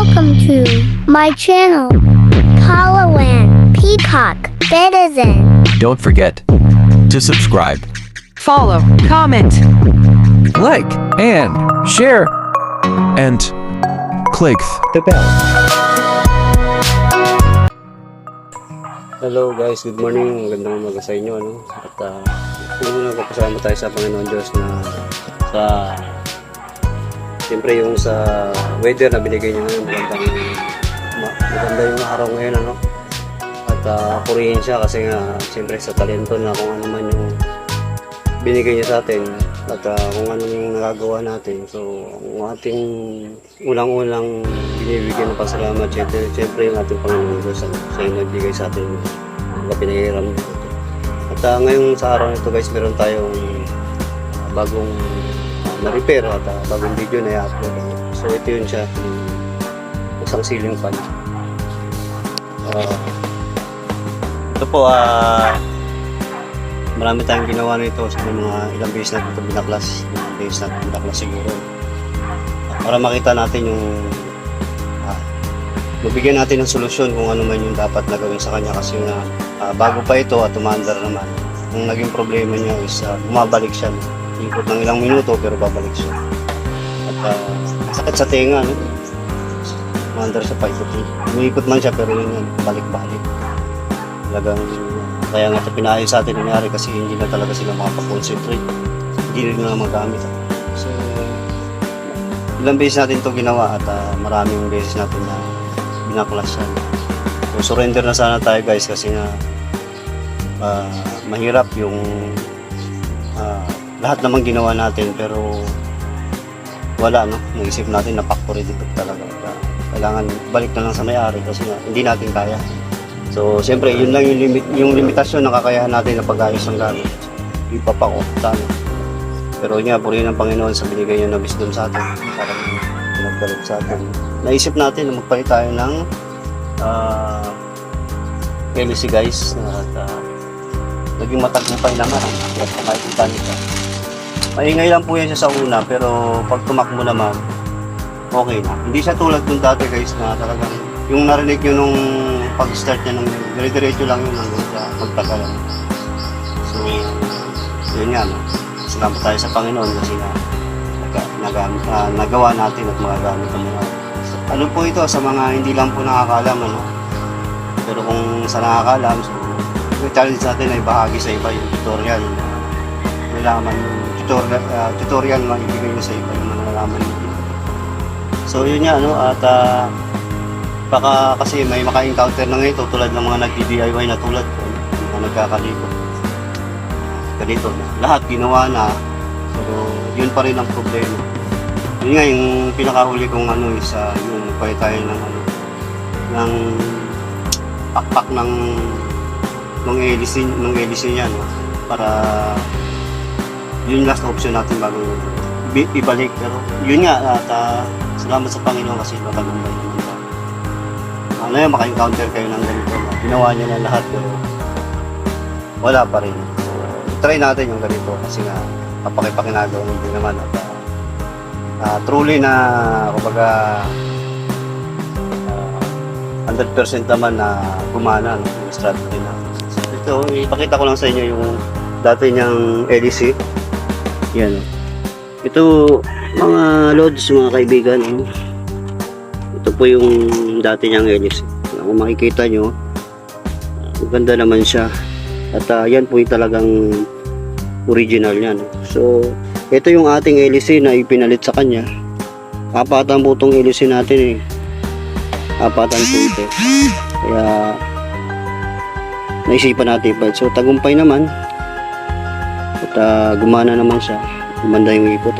Welcome to my channel, Palawan Peacock Citizen. Don't forget to subscribe, Follow, comment. like, and share, and click the bell. Hello guys, good morning. Magandang umaga sa inyo, ano? At una nagpapasalamat tayo sa Panginoon Diyos na sa siyempre yung sa weather na binigay niya ngayon. Maganda yung araw ngayon, ano? At purihin siya kasi nga siyempre sa talento na kung ano man yung binigay niya sa atin at kung ano yung nagagawa natin. So ang ating unang-unang binibigyan ng pasalamat siyempre yung ating Panginoon Diyos sa yung nagbigay sa atin na pinahiram dito. At ngayon sa araw nito guys, meron tayong bagong na-repair at bagong video na i-upload. So ito yun siya, isang ceiling fan. Ito po marami tayong ginawa nito sa mga ilang beses na ito binaklas. Ilang beses na binaklas siguro. Para makita natin yung mabigyan natin ng solusyon kung ano man yung dapat na gawin sa kanya kasi nga bago pa ito at umaandar naman. Ang naging problema niya is bumabalik siya. Ikot ng ilang minuto pero babalik siya. At sakit sa tenga, no? Umaandar siya pa ikot. Umiikot man siya pero yun balik-balik. Talagang kaya nga ito pinayos sa atin nangyari kasi hindi na talaga sila makapag-concentrate. Hindi rin na magamit. So, ilang beses natin ito ginawa at maraming beses natin na binaklas yan. So, surrender na sana tayo guys kasi nga mahirap yung lahat naman ginawa natin pero wala, no? Naisip natin na factory defect talaga. Kailangan balik na lang sa may-ari kasi nga hindi natin kaya. So, siyempre, yun lang yung limitasyon na kakayahan natin na pag-ayos ng gamit. Ipapako, sana. Pero yun nga, purihin ng Panginoon sa binigay niya na wisdom sa atin. Parang pinagpalit sa atin. Naisip natin na magpalit tayo ng PLC guys. At naging matagumpay naman. At makikita nito. Maingay lang po yan siya sa una, pero pag tumakbo naman, okay na. Hindi siya tulad dun dati guys na talagang yung narinig nyo nung pag-start niya nung dire-diretso lang yun hanggang sa magtagalan. So, yun nga, no? Salamat tayo sa Panginoon kasi nagawa natin at magagamit ang mga. Ano po ito sa mga hindi lang po nakakalam, ano? Pero kung sa nakakalam, so, yung challenge natin ay bahagi sa iba yung tutorial. Nalaman yung tutorial na ibigay nyo sa iba yung nalaman nyo. So, yun nga, no? At baka kasi may maka-encounter na ngayon tulad ng mga nagdi-DIY na tulad ko na nagkakalito. Ganito na. Lahat ginawa na pero yun pa rin ang problema. Yun nga yung pinakahuli kong ano is yung nagpay tayo ng pakpak ng LC niya, no? Para yun last option natin bago ibalik. Pero yun nga at salamat sa Panginoon kasi matagumpay naman. Ano yan, maka-encounter kayo ng ganito na ginawa niya na lahat pero wala pa rin. So, try natin yung ganito kasi nga papakipakinagawa din naman at truly na kumbaga 100% naman na gumana, no, yung strategy natin. So, ito, ipakita ko lang sa inyo yung dati niyang LEC. Yan. Ito, mga loads, mga kaibigan, ito po yung dati niyang LEC. Kung makikita nyo, maganda naman siya. At yan po yung talagang original niyan. So, ito yung ating LEC na ipinalit sa kanya. Apatan po itong LEC natin eh. Apatan po ito. Kaya, naisipan natin pa. So, tagumpay naman. At gumana naman siya. Gumanda yung ikot.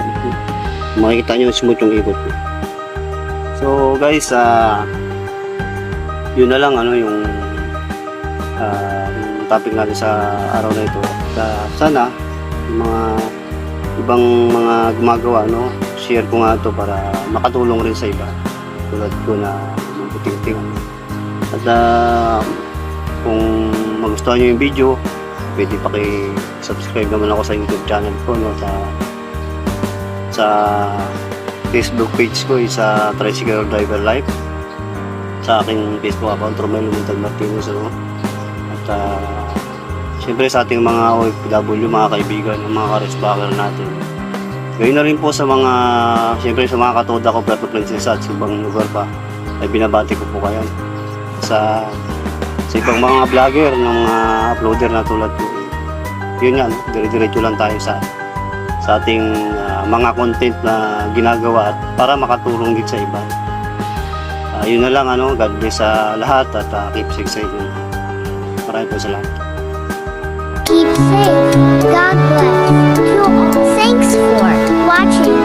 Makikita nyo smooth yung ikot. So guys, yun na lang ano yung topic natin sa araw na ito. Sana yung mga ibang mga gumagawa, no, share ko nga ito para makatulong rin sa iba tulad ko na mabuting-ting. At kung magustuhan nyo yung video, pwede paki-subscribe naman ako sa YouTube channel ko, no, sa Facebook page ko is Tricycle Driver Life. sa aking Facebook account, Romelo Montal Martinez, ano? At siyempre sa ating mga OFW, mga kaibigan, mga ka-resbacker natin. Gayun na rin po sa mga, siyempre sa mga katoda ko, Puerto Princesa at sa ibang lugar pa, ay binabati ko po kayo. Sa ibang mga vlogger, ng mga uploader na tulad ko, yun yan, dire-diretso lang tayo sa ating mga content na ginagawa at para makatulong din sa iba. Yun na lang, ano, God bless sa lahat at keep safe sa inyo. Maraming po salamat. Keep safe. God bless you all. Thanks for watching.